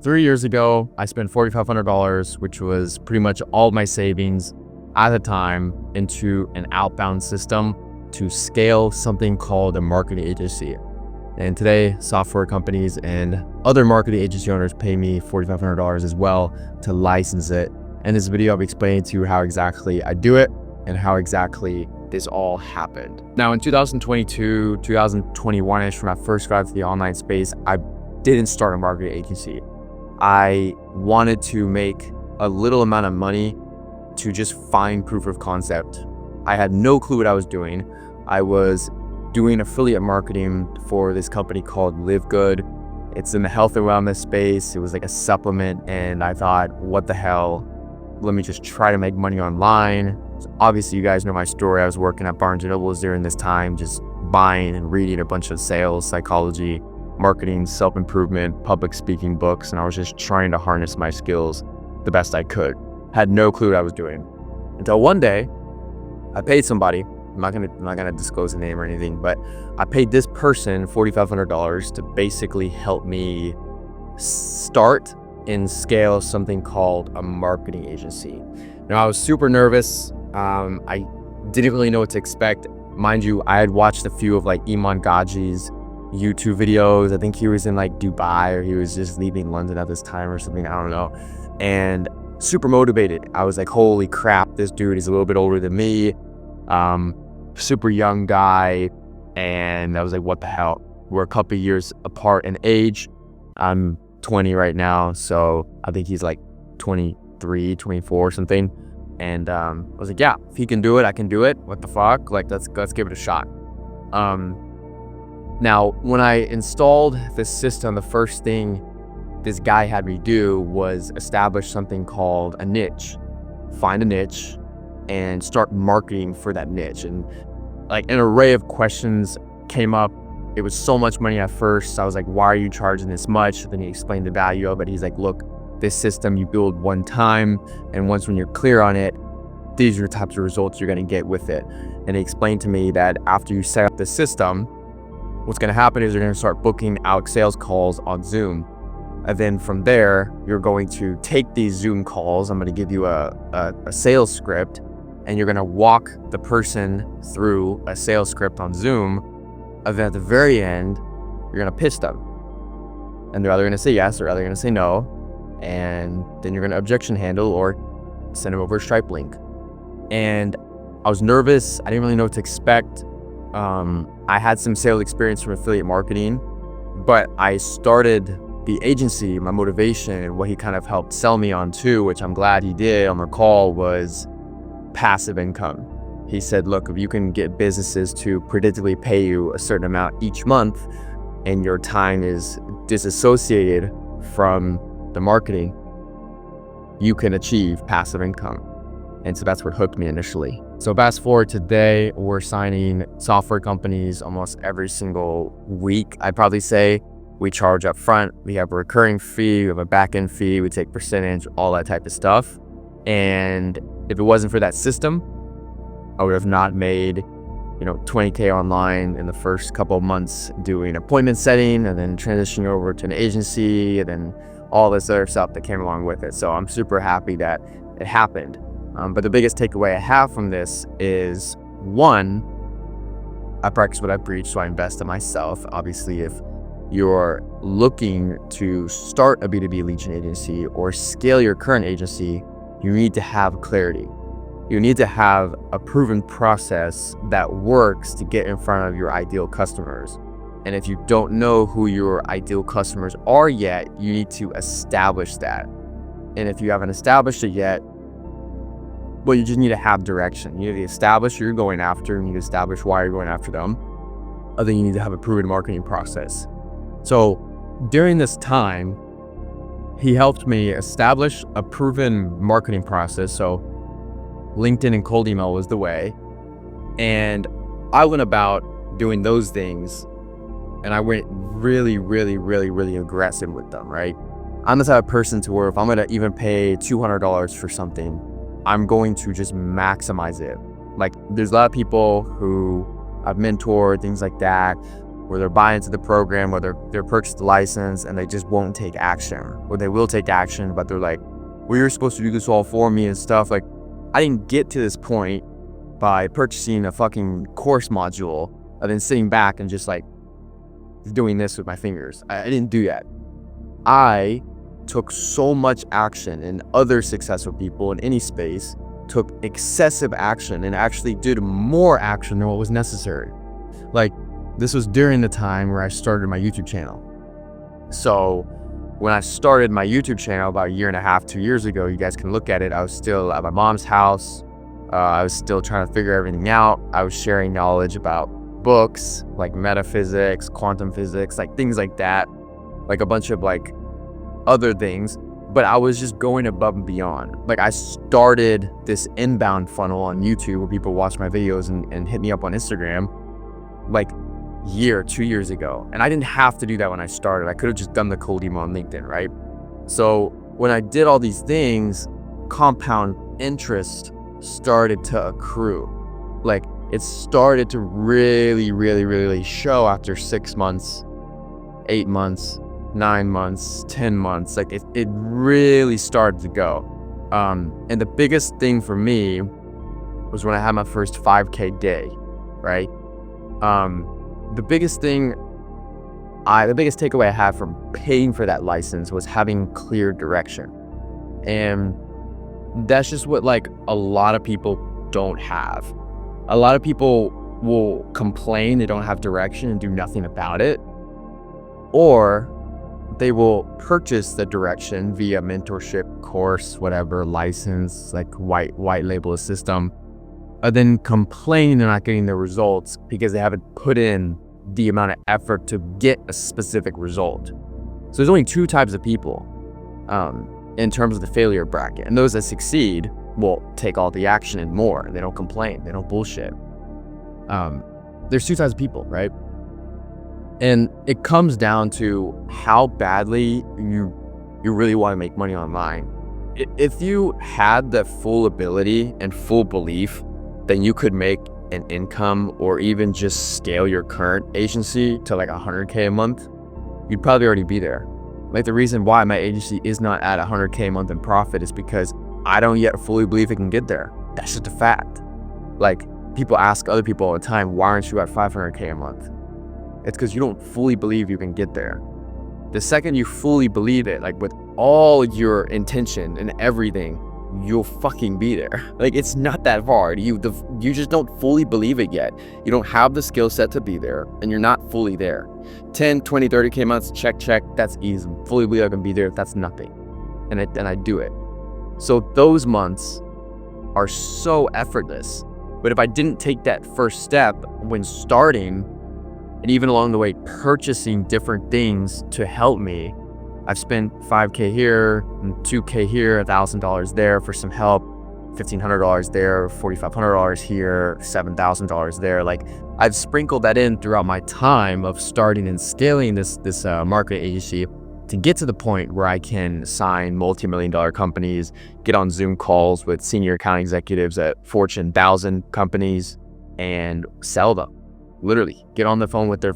3 years ago, I spent $4,500, which was pretty much all my savings at the time, into an outbound system to scale something called a marketing agency. And today, software companies and other marketing agency owners pay me $4,500 as well to license it. In this video, I'll be explaining to you how exactly I do it and how exactly this all happened. Now, in 2022, 2021-ish, when I first got into the online space, I didn't start a marketing agency. I wanted to make a little amount of money to just find proof of concept. I had no clue what I was doing. I was doing affiliate marketing for this company called Live Good. It's in the health and wellness space. It was like a supplement, and I thought, what the hell? Let me just try to make money online. So obviously, you guys know my story. I was working at Barnes & Noble's during this time, just buying and reading a bunch of sales, psychology, marketing, self-improvement, public speaking books, and I was just trying to harness my skills the best I could. Had no clue what I was doing. Until one day, I paid somebody. I'm not gonna disclose the name or anything, but I paid this person $4,500 to basically help me start and scale something called a marketing agency. Now, I was super nervous. I didn't really know what to expect. Mind you, I had watched a few of like Iman Gaji's YouTube videos. I think he was in like Dubai, or he was just leaving London at this time or something, I don't know. And super motivated. I was like, holy crap, this dude is a little bit older than me. Super young guy. And I was like, what the hell? We're a couple years apart in age. I'm 20 right now, so I think he's like 23, 24 or something. And I was like, yeah, if he can do it, I can do it. What the fuck? Like, let's give it a shot. Now, when I installed this system, the first thing this guy had me do was establish something called a niche. Find a niche and start marketing for that niche. And like an array of questions came up. It was so much money at first. I was like, why are you charging this much? Then he explained the value of it. He's like, look, this system you build one time, and once when you're clear on it, these are the types of results you're gonna get with it. And he explained to me that after you set up the system, what's gonna happen is you're gonna start booking out sales calls on Zoom. And then from there, you're going to take these Zoom calls. I'm gonna give you a sales script, and you're gonna walk the person through a sales script on Zoom. And then at the very end, you're gonna pitch them. And they're either gonna say yes or either gonna say no. And then you're gonna objection handle or send them over a Stripe link. And I was nervous. I didn't really know what to expect. I had some sales experience from affiliate marketing, but I started the agency, my motivation and what he kind of helped sell me on too, which I'm glad he did on the call, was passive income. He said, look, if you can get businesses to predictably pay you a certain amount each month and your time is disassociated from the marketing, you can achieve passive income. And so that's what hooked me initially. So fast forward today, we're signing software companies almost every single week. I'd probably say we charge up front. We have a recurring fee, we have a back-end fee, we take percentage, all that type of stuff. And if it wasn't for that system, I would have not made, 20K online in the first couple of months doing appointment setting and then transitioning over to an agency and then all this other stuff that came along with it. So I'm super happy that it happened. But the biggest takeaway I have from this is, one, I practice what I preach, so I invest in myself. Obviously, if you're looking to start a B2B lead gen agency or scale your current agency, you need to have clarity. You need to have a proven process that works to get in front of your ideal customers. And if you don't know who your ideal customers are yet, you need to establish that. And if you haven't established it yet, well, you just need to have direction. You need to establish who you're going after, you need to establish why you're going after them. And then you need to have a proven marketing process. So during this time, he helped me establish a proven marketing process. So LinkedIn and cold email was the way. And I went about doing those things, and I went really aggressive with them, right? I'm the type of person to where if I'm gonna even pay $200 for something, I'm going to just maximize it. Like, there's a lot of people who I've mentored, things like that. where they're buying into the program, where they're purchased the license and they just won't take action, or they will take action, but they're like, well, you're supposed to do this all for me and stuff. Like, I didn't get to this point by purchasing a fucking course module and then sitting back and just like doing this with my fingers. I didn't do that. I took so much action, and other successful people in any space took excessive action and actually did more action than what was necessary. Like, this was during the time where I started my YouTube channel. So when I started my YouTube channel about a year and a half, 2 years ago, you guys can look at it. I was still at my mom's house. I was still trying to figure everything out. I was sharing knowledge about books, like metaphysics, quantum physics, like things like that, like a bunch of like other things. But I was just going above and beyond. Like, I started this inbound funnel on YouTube where people watch my videos and hit me up on Instagram like 2 years ago. And I didn't have to do that when I started. I could have just done the cold email on LinkedIn, right? So when I did all these things, compound interest started to accrue. Like, it started to really show after 6 months, 8 months, 9 months, 10 months. Like, it really started to go. And the biggest thing for me was when I had my first 5K day, right? The biggest takeaway I had from paying for that license was having clear direction. And that's just what like a lot of people don't have. A lot of people will complain they don't have direction and do nothing about it, or they will purchase the direction via mentorship, course, whatever, license, like white label a system, and then complain they're not getting the results because they haven't put in the amount of effort to get a specific result. So there's only 2 types of people in terms of the failure bracket. And those that succeed will take all the action and more. They don't complain. They don't bullshit. There's 2 types of people, right? And it comes down to how badly you really want to make money online. If you had the full ability and full belief, then you could make an income or even just scale your current agency to like 100K a month, you'd probably already be there. Like, the reason why my agency is not at 100K a month in profit is because I don't yet fully believe it can get there. That's just a fact. Like, people ask other people all the time, why aren't you at 500K a month? It's because you don't fully believe you can get there. The second you fully believe it, like with all your intention and everything, you'll fucking be there. Like, it's not that hard. You just don't fully believe it yet. You don't have the skill set to be there, and you're not fully there. 10, 20, 30K months, check, that's easy. Fully believe I can be there, that's nothing. And I do it. So those months are so effortless. But if I didn't take that first step when starting, and even along the way purchasing different things to help me, I've spent 5K here, 2K here, $1,000 there for some help, $1,500 there, $4,500 here, $7,000 there. Like, I've sprinkled that in throughout my time of starting and scaling this marketing agency to get to the point where I can sign multi-million-dollar companies, get on Zoom calls with senior account executives at Fortune 1000 companies and sell them. Literally, get on the phone with their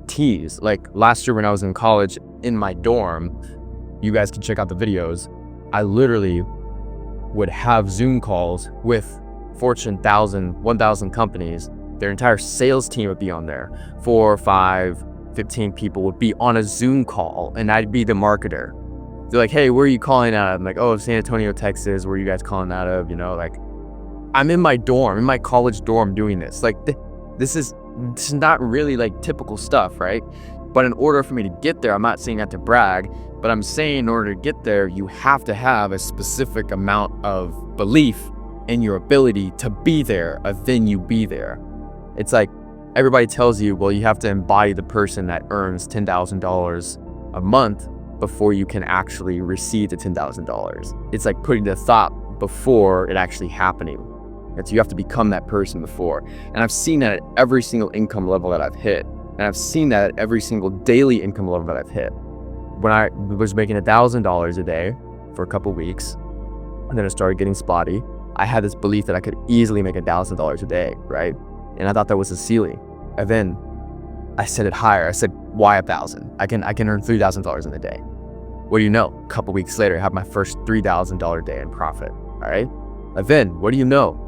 teas. Like, last year when I was in college, in my dorm, you guys can check out the videos, I literally would have Zoom calls with Fortune 1000 companies. Their entire sales team would be on there. 4, 5, 15 people would be on a Zoom call, and I'd be the marketer. They're like, hey, where are you calling out of? I'm like, oh, San Antonio, Texas. Where are you guys calling out of? You know, like, I'm in my dorm, in my college dorm doing this. Like, this is not really like typical stuff, right? But in order for me to get there, I'm not saying that to brag, but I'm saying in order to get there, you have to have a specific amount of belief in your ability to be there, then you be there. It's like everybody tells you, well, you have to embody the person that earns $10,000 a month before you can actually receive the $10,000. It's like putting the thought before it actually happening. And so you have to become that person before. And I've seen that at every single income level that I've hit. And I've seen that at every single daily income level that I've hit. When I was making $1,000 a day for a couple weeks, and then it started getting spotty, I had this belief that I could easily make $1,000 a day, right? And I thought that was the ceiling. And then I said it higher. I said, why 1,000? I can earn $3,000 in a day. What do you know? A couple weeks later, I have my first $3,000 day in profit. All right. And then what do you know?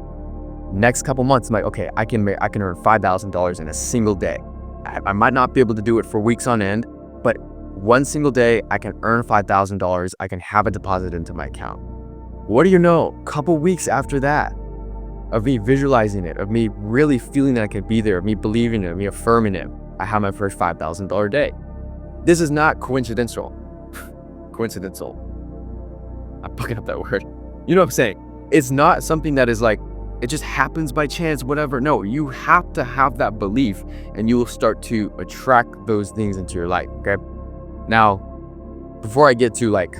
Next couple months, I'm like, okay, I can earn $5,000 in a single day. I might not be able to do it for weeks on end, but one single day, I can earn $5,000. I can have it deposited into my account. What do you know? A couple weeks after that, of me visualizing it, of me really feeling that I could be there, of me believing it, of me affirming it, I have my first $5,000 day. This is not coincidental. Coincidental. I'm picking up that word. You know what I'm saying? It's not something that is like, it just happens by chance, whatever. No, you have to have that belief and you will start to attract those things into your life, okay? Now, before I get to like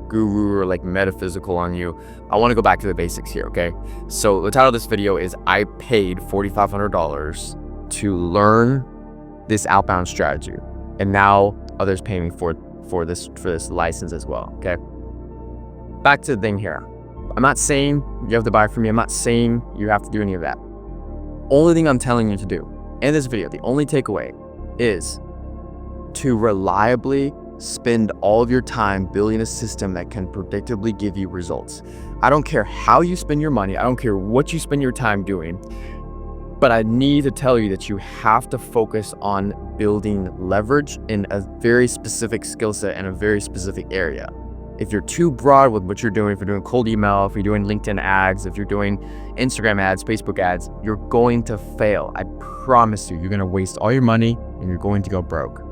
guru or like metaphysical on you, I want to go back to the basics here, okay? So the title of this video is I paid $4,500 to learn this outbound strategy, and now others pay me for this license as well, okay? Back to the thing here. I'm not saying you have to buy from me. I'm not saying you have to do any of that. Only thing I'm telling you to do in this video, the only takeaway is to reliably spend all of your time building a system that can predictably give you results. I don't care how you spend your money. I don't care what you spend your time doing, but I need to tell you that you have to focus on building leverage in a very specific skill set and a very specific area. If you're too broad with what you're doing, if you're doing cold email, if you're doing LinkedIn ads, if you're doing Instagram ads, Facebook ads, you're going to fail. I promise you, you're going to waste all your money and you're going to go broke.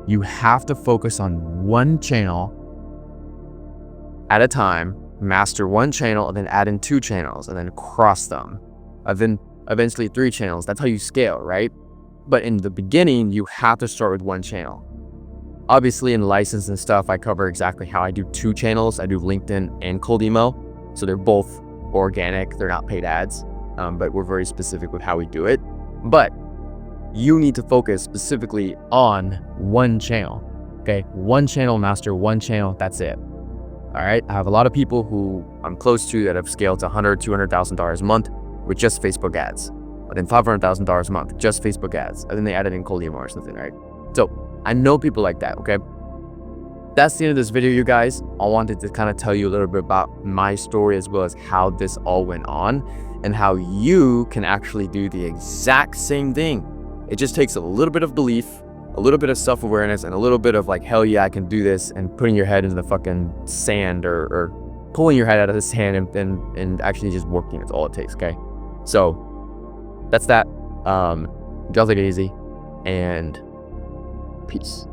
You have to focus on one channel at a time, master one channel, and then add in 2 channels and then cross them. And then eventually 3 channels. That's how you scale, right? But in the beginning, you have to start with one channel. Obviously in license and stuff, I cover exactly how I do 2 channels. I do LinkedIn and cold email. So they're both organic. They're not paid ads, but we're very specific with how we do it. But you need to focus specifically on one channel, okay? One channel, master one channel, that's it. All right, I have a lot of people who I'm close to that have scaled to $100,000, $200,000 a month with just Facebook ads, but then $500,000 a month, just Facebook ads, and then they added in cold email or something, right? So I know people like that, okay? That's the end of this video, you guys. I wanted to kind of tell you a little bit about my story as well as how this all went on and how you can actually do the exact same thing. It just takes a little bit of belief, a little bit of self-awareness, and a little bit of like, hell yeah, I can do this, and putting your head into the fucking sand or pulling your head out of the sand and actually just working. It's all it takes, okay? So that's that. Y'all take it easy and peace.